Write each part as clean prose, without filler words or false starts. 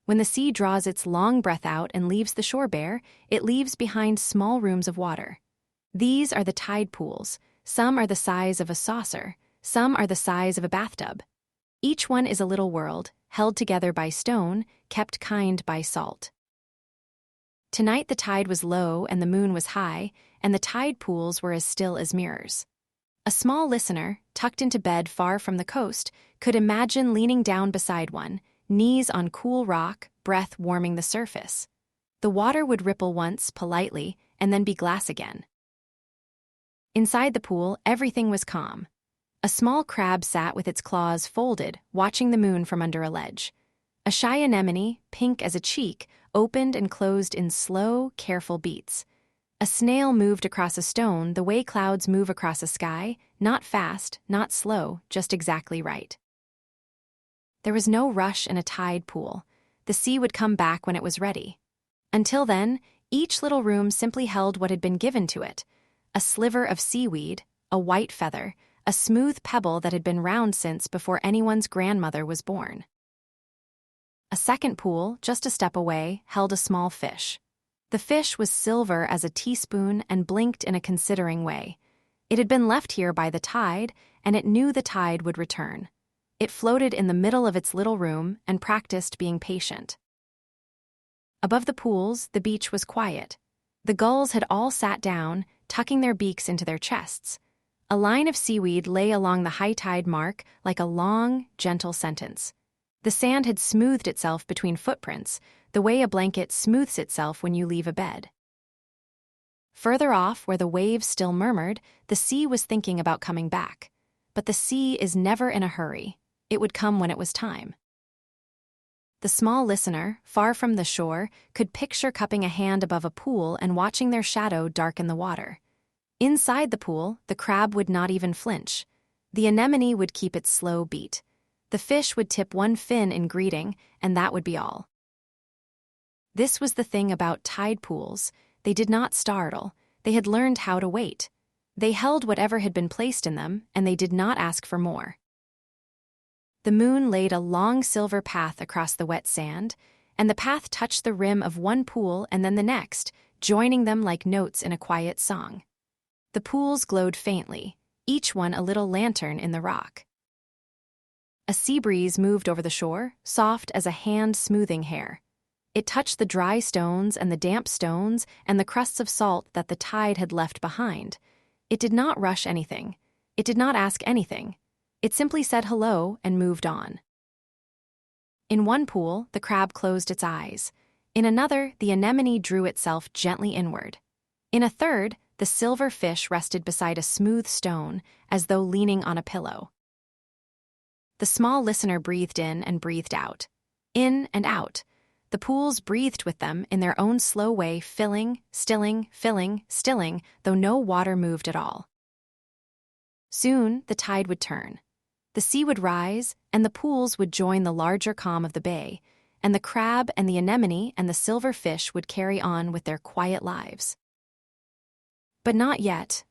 When the sea draws its long breath out and leaves the shore bare, it leaves behind small rooms of water. These are the tide pools. Some are the size of a saucer, some are the size of a bathtub. Each one is a little world, held together by stone, kept kind by salt. Tonight the tide was low and the moon was high, and the tide pools were as still as mirrors. A small listener, tucked into bed far from the coast, could imagine leaning down beside one, knees on cool rock, breath warming the surface. The water would ripple once, politely, and then be glass again. Inside the pool, everything was calm. A small crab sat with its claws folded, watching the moon from under a ledge. A shy anemone, pink as a cheek, opened and closed in slow, careful beats. A snail moved across a stone the way clouds move across a sky, not fast, not slow, just exactly right. There was no rush in a tide pool. The sea would come back when it was ready. Until then, each little room simply held what had been given to it: a sliver of seaweed, a white feather, a smooth pebble that had been round since before anyone's grandmother was born. A second pool, just a step away, held a small fish. The fish was silver as a teaspoon and blinked in a considering way. It had been left here by the tide, and it knew the tide would return. It floated in the middle of its little room and practiced being patient. Above the pools, the beach was quiet. The gulls had all sat down, tucking their beaks into their chests. A line of seaweed lay along the high tide mark like a long, gentle sentence. The sand had smoothed itself between footprints, the way a blanket smooths itself when you leave a bed. Further off, where the waves still murmured, the sea was thinking about coming back. But the sea is never in a hurry. It would come when it was time. The small listener, far from the shore, could picture cupping a hand above a pool and watching their shadow darken the water. Inside the pool, the crab would not even flinch. The anemone would keep its slow beat. The fish would tip one fin in greeting, and that would be all. This was the thing about tide pools. They did not startle. They had learned how to wait. They held whatever had been placed in them, and they did not ask for more. The moon laid a long silver path across the wet sand, and the path touched the rim of one pool and then the next, joining them like notes in a quiet song. The pools glowed faintly, each one a little lantern in the rock. A sea breeze moved over the shore, soft as a hand smoothing hair. It touched the dry stones and the damp stones and the crusts of salt that the tide had left behind. It did not rush anything. It did not ask anything. It simply said hello and moved on. In one pool, the crab closed its eyes. In another, the anemone drew itself gently inward. In a third, the silver fish rested beside a smooth stone, as though leaning on a pillow. The small listener breathed in and breathed out. In and out. The pools breathed with them in their own slow way, filling, stilling, filling, stilling, though no water moved at all. Soon, the tide would turn. The sea would rise, and the pools would join the larger calm of the bay, and the crab and the anemone and the silver fish would carry on with their quiet lives. But not yet.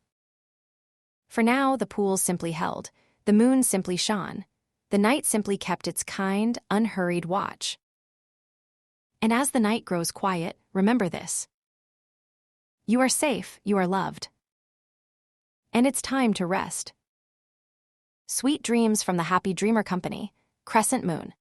For now, the pools simply held. The moon simply shone. The night simply kept its kind, unhurried watch. And as the night grows quiet, remember this. You are safe, you are loved. And it's time to rest. Sweet dreams from the Happy Dreamer Company, Crescent Moon.